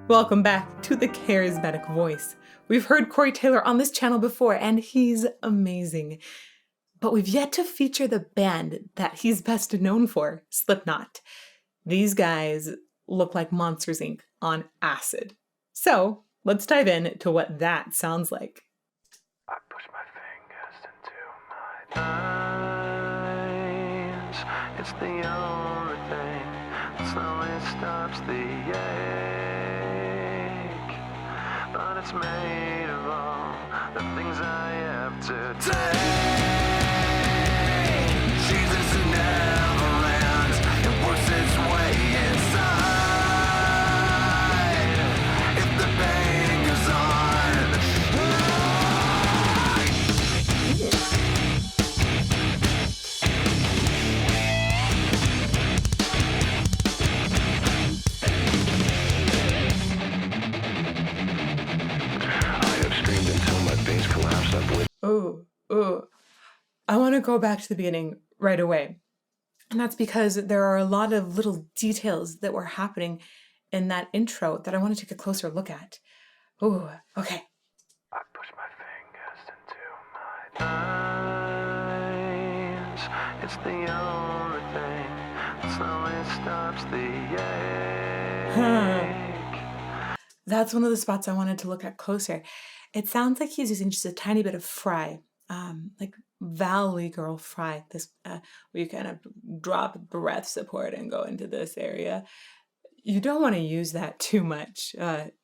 Welcome back to the Charismatic Voice. We've heard Corey Taylor on this channel before, and he's amazing. But we've yet to feature the band that he's best known for, Slipknot. These guys look like Monsters, Inc. on acid. So let's dive in to what that sounds like. I push my fingers into my eyes. It's the only thing that slowly stops the ache. But it's made of all the things I have to take. Jesus who never ends, it works its way inside. If the pain goes Ooh. I want to go back to the beginning right away. And that's because there are a lot of little details that were happening in that intro that I want to take a closer look at. Ooh, okay. I push my fingers into my eyes. It's the only thing that slowly stops the ache. That's one of the spots I wanted to look at closer. It sounds like he's using just a tiny bit of fry, like Valley Girl fry, this where you kind of drop breath support and go into this area. You don't want to use that too much.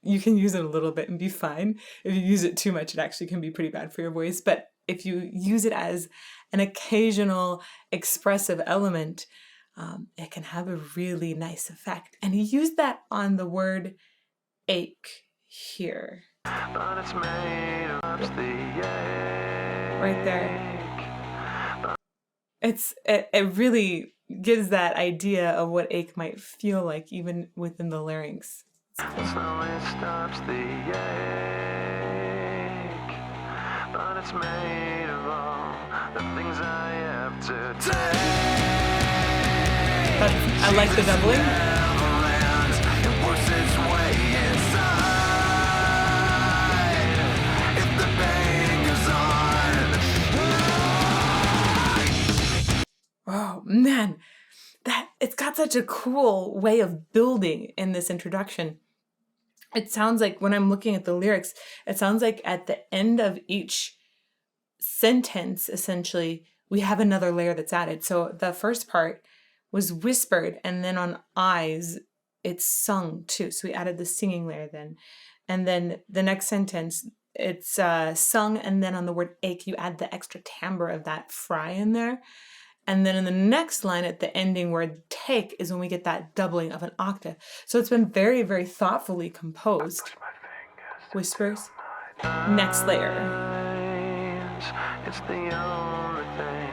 You can use it a little bit and be fine. If you use it too much, it actually can be pretty bad for your voice. But if you use it as an occasional expressive element, it can have a really nice effect. And he used that on the word ache here. But it's made of the ache. Right there. It really gives that idea of what ache might feel like even within the larynx. Slowly stops the ache. But it's made of all the things I have to take. I like the doubling. It works its way inside. If the pain goes on. Oh man, it's got such a cool way of building in this introduction. It sounds like when I'm looking at the lyrics, it sounds like at the end of each sentence, essentially, we have another layer that's added. So the first part was whispered, and then on eyes, it's sung too. So we added the singing layer then. And then the next sentence, it's sung, and then on the word ache, you add the extra timbre of that fry in there. And then in the next line at the ending word take is when we get that doubling of an octave. So it's been very, very thoughtfully composed. Whispers. Next layer. It's the only thing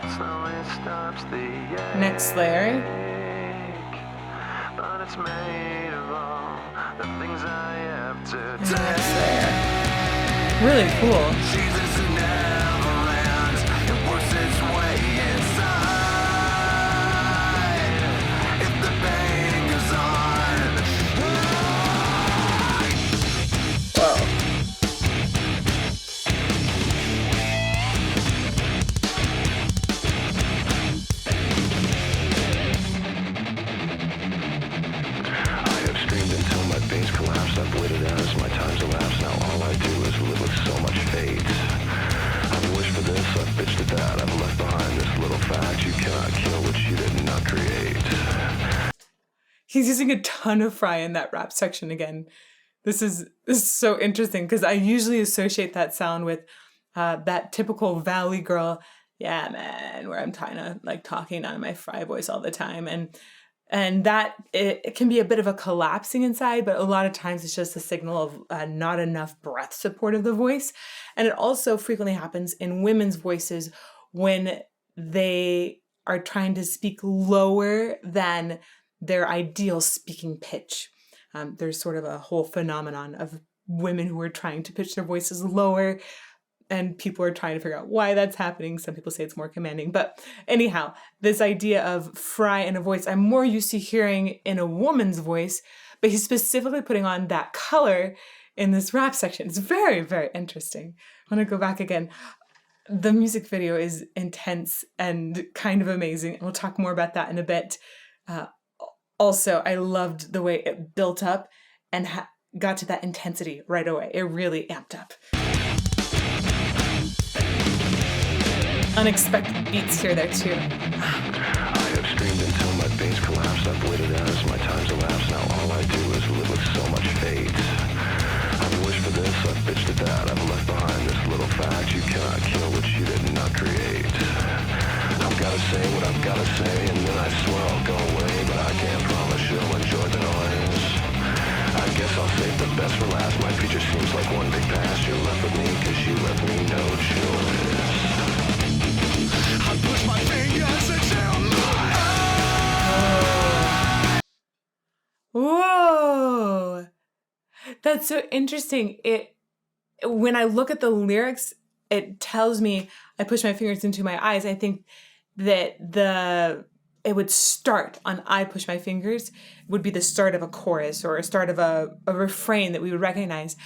that slowly stops the ache. Next layer. But it's made of all the things I have to And take. next layer. Really cool. Jesus who never ends, it works its way inside. If the pain goes on. Whoa. Collapse, I've waited as my time's elapsed. Now all I do is live with so much fate. I've wished for this, I've bitched at that. I've left behind this little fact: you cannot kill what you did not create. He's using a ton of fry in that rap section again. This is so interesting because I usually associate that sound with that typical Valley Girl, yeah man, where I'm kind of like talking out of my fry voice all the time. And that it can be a bit of a collapsing inside, but a lot of times it's just a signal of not enough breath support of the voice. And it also frequently happens in women's voices when they are trying to speak lower than their ideal speaking pitch. There's sort of a whole phenomenon of women who are trying to pitch their voices lower, and people are trying to figure out why that's happening. Some people say it's more commanding. But anyhow, this idea of fry in a voice, I'm more used to hearing in a woman's voice, but he's specifically putting on that color in this rap section. It's very, very interesting. I want to go back again. The music video is intense and kind of amazing. And we'll talk more about that in a bit. Also, I loved the way it built up and got to that intensity right away. It really amped up. Unexpected beats here there too. I have screamed until my veins collapse. I've waited as my time's elapsed. Now all I do is live with so much fate. I've wished for this, I've bitched at that. I've left behind this little fact. You cannot kill what you did not create. I've gotta say what I've gotta say, and then I swear I'll go away. But I can't promise you'll enjoy the noise. I guess I'll save the best for last. My future seems like one big past. You're left with me cause you left me no choice. I push my fingers until my eyes. Whoa! That's so interesting. When I look at the lyrics, it tells me I push my fingers into my eyes. I think that it would start on I push my fingers would be the start of a chorus or a start of a refrain that we would recognize.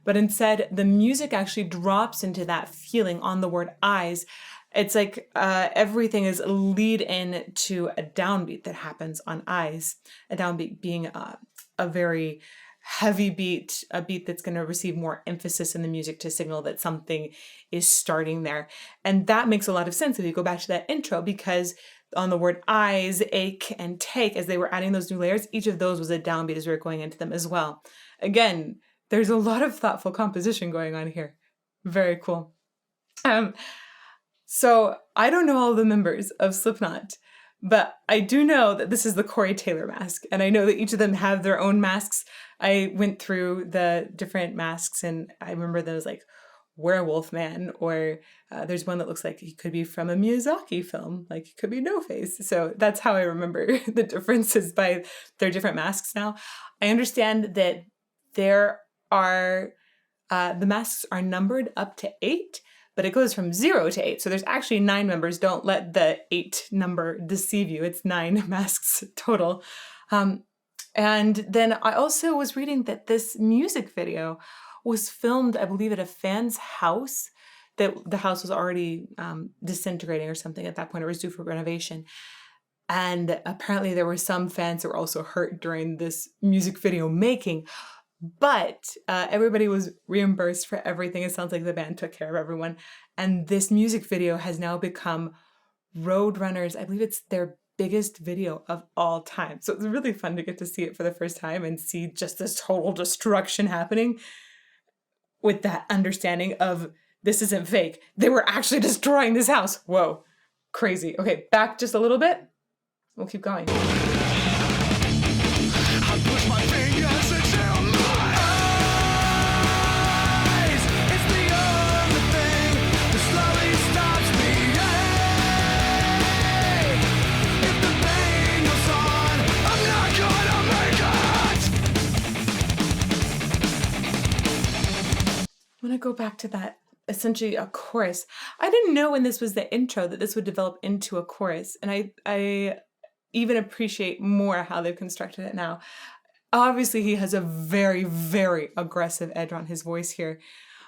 But instead, the music actually drops into that feeling on the word eyes. It's like everything is lead in to a downbeat that happens on eyes. A downbeat being a very heavy beat, a beat that's going to receive more emphasis in the music to signal that something is starting there. And that makes a lot of sense if you go back to that intro, because on the word eyes, ache, and take, as they were adding those new layers, each of those was a downbeat as we were going into them as well. Again, there's a lot of thoughtful composition going on here. Very cool. So I don't know all the members of Slipknot, but I do know that this is the Corey Taylor mask. And I know that each of them have their own masks. I went through the different masks and I remember those like Werewolf Man, or there's one that looks like he could be from a Miyazaki film, like he could be No Face. So that's how I remember the differences by their different masks now. I understand that there are, the masks are numbered up to 8. But it goes from 0 to 8. So there's actually 9 members. Don't let the 8 number deceive you. It's 9 masks total. And then I also was reading that this music video was filmed, I believe, at a fan's house, that the house was already disintegrating or something at that point. It was due for renovation. And apparently there were some fans that were also hurt during this music video making. But everybody was reimbursed for everything. It sounds like the band took care of everyone. And this music video has now become Roadrunner's, I believe it's their biggest video of all time. So it's really fun to get to see it for the first time and see just this total destruction happening with that understanding of this isn't fake. They were actually destroying this house. Whoa, crazy. Okay, back just a little bit. We'll keep going. I push my fingers until my eyes. It's the only thing that slowly stops me. Hey, if the pain goes on, I'm not gonna make it. I'm gonna go back to that, essentially a chorus. I didn't know when this was the intro that this would develop into a chorus. And I even appreciate more how they've constructed it now. Obviously, he has a very, very aggressive edge on his voice here.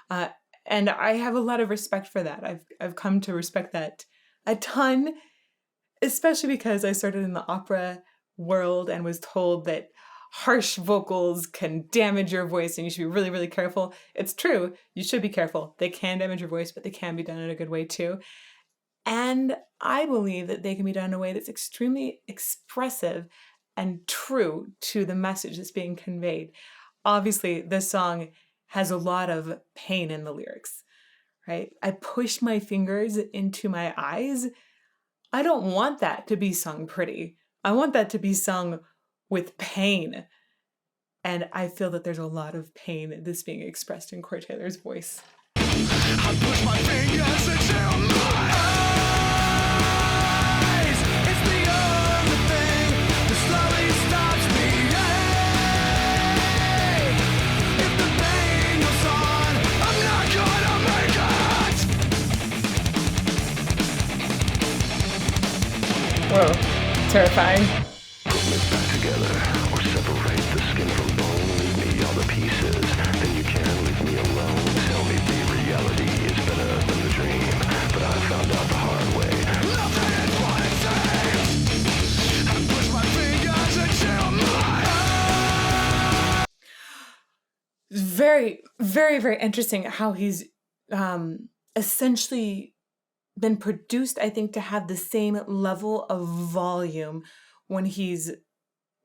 And I have a lot of respect for that. I've come to respect that a ton, especially because I started in the opera world and was told that harsh vocals can damage your voice and you should be really, really careful. It's true. You should be careful. They can damage your voice, but they can be done in a good way too. And I believe that they can be done in a way that's extremely expressive and true to the message that's being conveyed. Obviously, this song has a lot of pain in the lyrics, right? I push my fingers into my eyes. I don't want that to be sung pretty. I want that to be sung with pain. And I feel that there's a lot of pain that's being expressed in Corey Taylor's voice. I push my fingers until my eyes. It's the only thing that slowly stops me. Hey, if the pain goes on, I'm not gonna make it. Whoa, terrifying. Put me back together or separate the skin from pieces, then you can leave me alone. Tell me the reality is better than the dream, but I found out the hard way. Nothing is what it seems. I push my fingers into my heart. Very, very, very interesting how he's essentially been produced, I think, to have the same level of volume when he's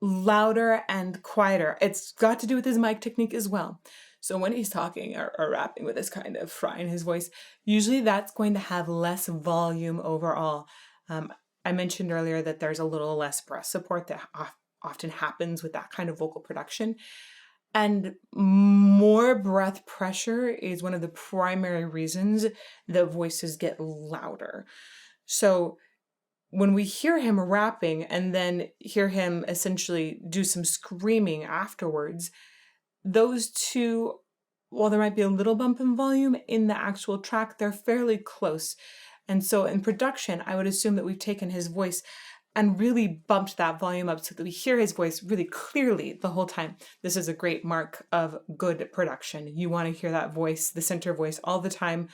louder and quieter. It's got to do with his mic technique as well. So when he's talking or rapping with this kind of fry in his voice, usually that's going to have less volume overall. I mentioned earlier that there's a little less breath support that often happens with that kind of vocal production. And more breath pressure is one of the primary reasons that voices get louder. So when we hear him rapping and then hear him essentially do some screaming afterwards, those two, while there might be a little bump in volume in the actual track, they're fairly close. And so in production, I would assume that we've taken his voice and really bumped that volume up so that we hear his voice really clearly the whole time. This is a great mark of good production. You want to hear that voice, the center voice, all the time.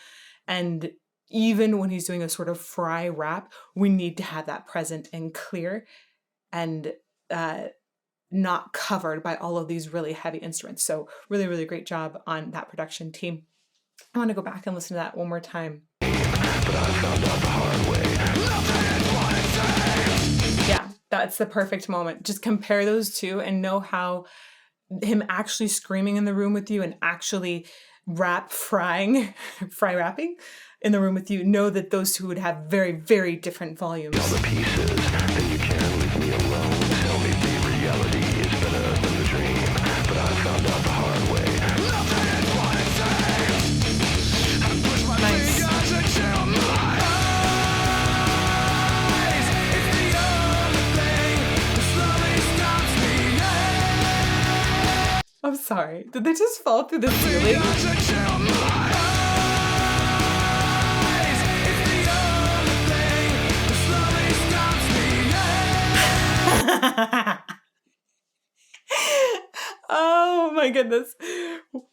And even when he's doing a sort of fry rap, we need to have that present and clear and not covered by all of these really heavy instruments. So really, really great job on that production team. I want to go back and listen to that one more time. But I found out the hard way. Nothing is what it seems. Yeah, that's the perfect moment. Just compare those two and know how him actually screaming in the room with you and actually fry rapping in the room with you, know that those two would have very, very different volumes. All the pieces, then you can leave me alone. Tell me the reality is better than the dream, but I found out the hard way. Nothing is what it seems. I push my fingers into my eyes. It's the only thing that slowly stops me. I'm sorry. Did they just fall through the ceiling? Oh my goodness.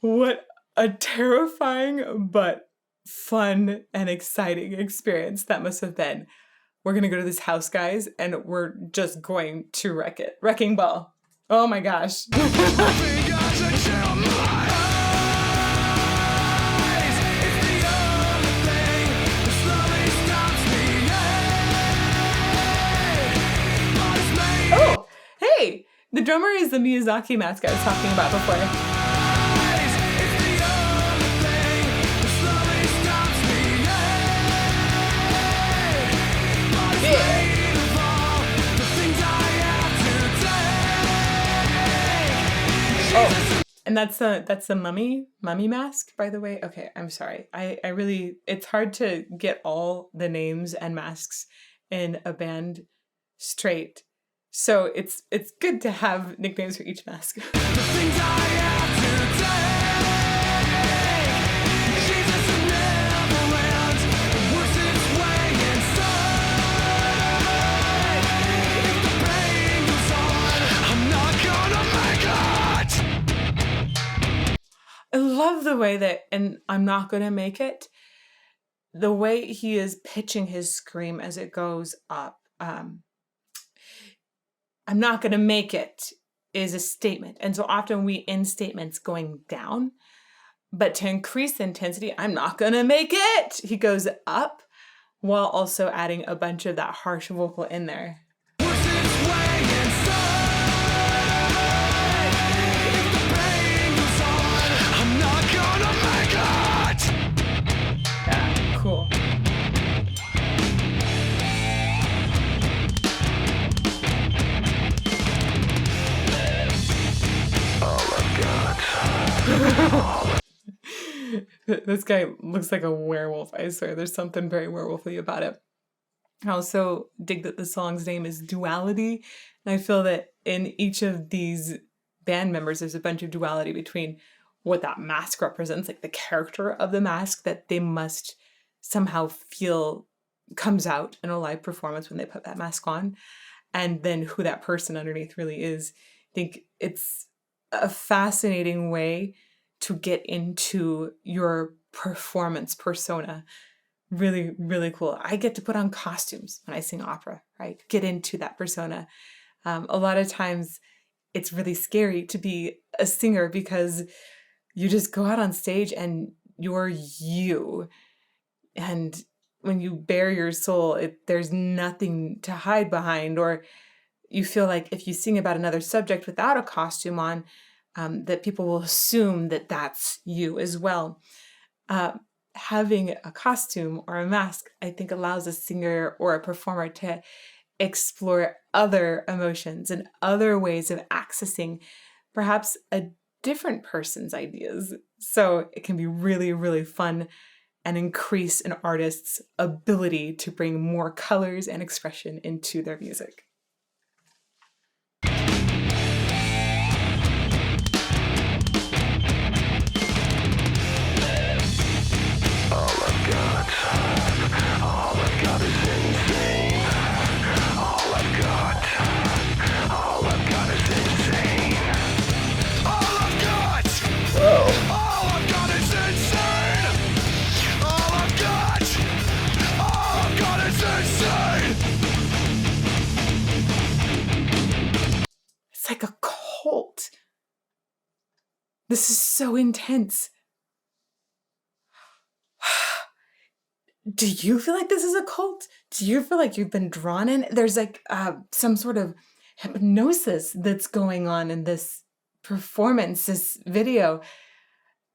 What a terrifying but fun and exciting experience that must have been. We're going to go to this house, guys, and we're just going to wreck it. Wrecking ball. Oh my gosh. Oh, hey, the drummer is the Miyazaki mask I was talking about before. Oh, and that's the mummy mask, by the way. Okay, I'm sorry. I really, it's hard to get all the names and masks in a band straight. So it's good to have nicknames for each mask. I love the way that, and I'm not going to make it, the way he is pitching his scream as it goes up. I'm not going to make it is a statement. And so often we end statements going down, but to increase the intensity, I'm not going to make it. He goes up while also adding a bunch of that harsh vocal in there. Yeah, cool. This guy looks like a werewolf, I swear. There's something very werewolfy about it. I also dig that the song's name is Duality. And I feel that in each of these band members, there's a bunch of duality between what that mask represents, like the character of the mask that they must somehow feel comes out in a live performance when they put that mask on, and then who that person underneath really is. I think it's a fascinating way to get into your performance persona. Really, really cool. I get to put on costumes when I sing opera, right? Get into that persona. A lot of times it's really scary to be a singer because you just go out on stage and you're you. And when you bare your soul, there's nothing to hide behind, or you feel like if you sing about another subject without a costume on, that people will assume that that's you as well. Having a costume or a mask, I think, allows a singer or a performer to explore other emotions and other ways of accessing perhaps a different person's ideas. So it can be really, really fun and increase an artist's ability to bring more colors and expression into their music. All I've got is insane. All I've got is insane. All I've got. Whoa. All I've got is insane. All I've got is insane. It's like a cult. This is so intense. Do you feel like this is a cult? Do you feel like you've been drawn in? There's like some sort of hypnosis that's going on in this performance, this video.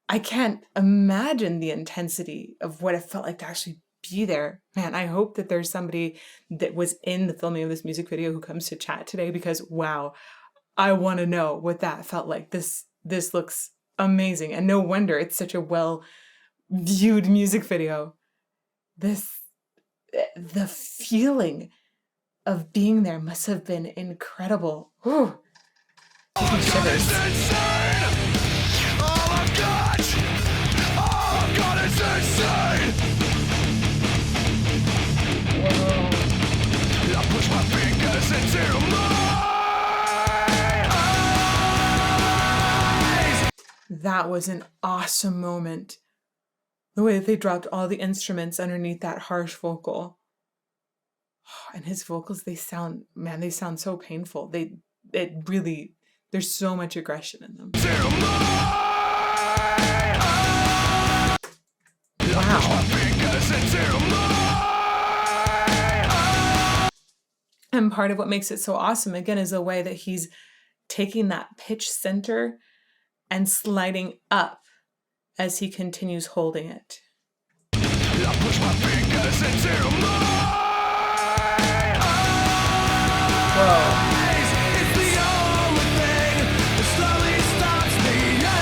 I can't imagine the intensity of what it felt like to actually be there. Man, I hope that there's somebody that was in the filming of this music video who comes to chat today, because wow, I want to know what that felt like. This looks amazing, and no wonder it's such a well-viewed music video. The feeling of being there must have been incredible. Whew. All I've got is insane. All I've got is insane. Whoa. I push my fingers into my eyes. That was an awesome moment. The way that they dropped all the instruments underneath that harsh vocal. And his vocals, they sound so painful. There's so much aggression in them. Wow. And part of what makes it so awesome, again, is the way that he's taking that pitch center and sliding up as he continues holding it. I push my fingers into my eyes. It's the only thing that slowly stops me. I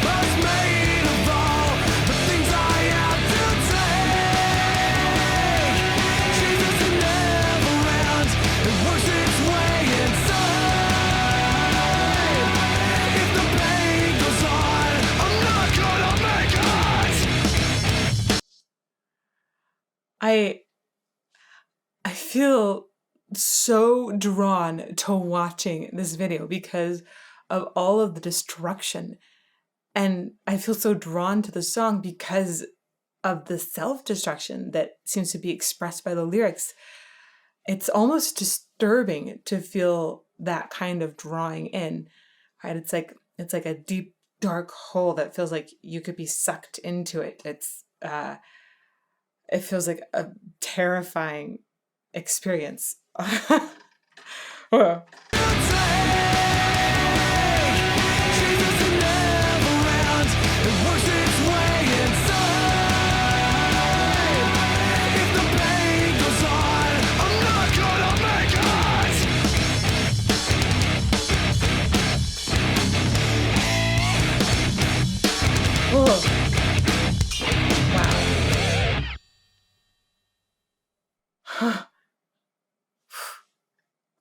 was made of all the things I have to take. Jesus is never around, it works its way inside. If the pain goes on, I'm not gonna make it. I feel so drawn to watching this video because of all of the destruction. And I feel so drawn to the song because of the self-destruction that seems to be expressed by the lyrics. It's almost disturbing to feel that kind of drawing in, right? It's like a deep, dark hole that feels like you could be sucked into it. It feels like a terrifying experience. Whoa.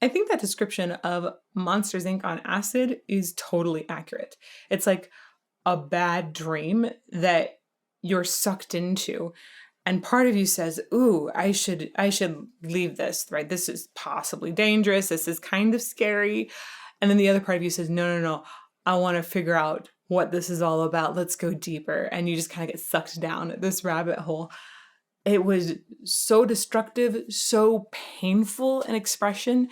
I think that description of Monsters, Inc. on acid is totally accurate. It's like a bad dream that you're sucked into. And part of you says, ooh, I should leave this, right? This is possibly dangerous. This is kind of scary. And then the other part of you says, no, I want to figure out what this is all about. Let's go deeper. And you just kind of get sucked down this rabbit hole. It was so destructive, so painful in expression.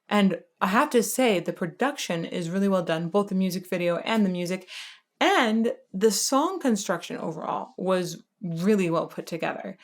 And I have to say, the production is really well done, both the music video and the music. And the song construction overall was really well put together.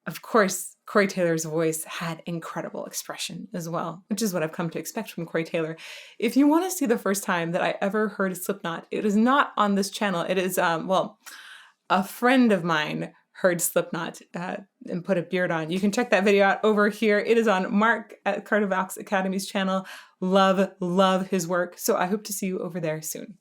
Of course, Corey Taylor's voice had incredible expression as well, which is what I've come to expect from Corey Taylor. If you want to see the first time that I ever heard Slipknot, it is not on this channel. It is, a friend of mine heard Slipknot and put a beard on. You can check that video out over here. It is on Mark at Cardivox Academy's channel. Love his work. So I hope to see you over there soon.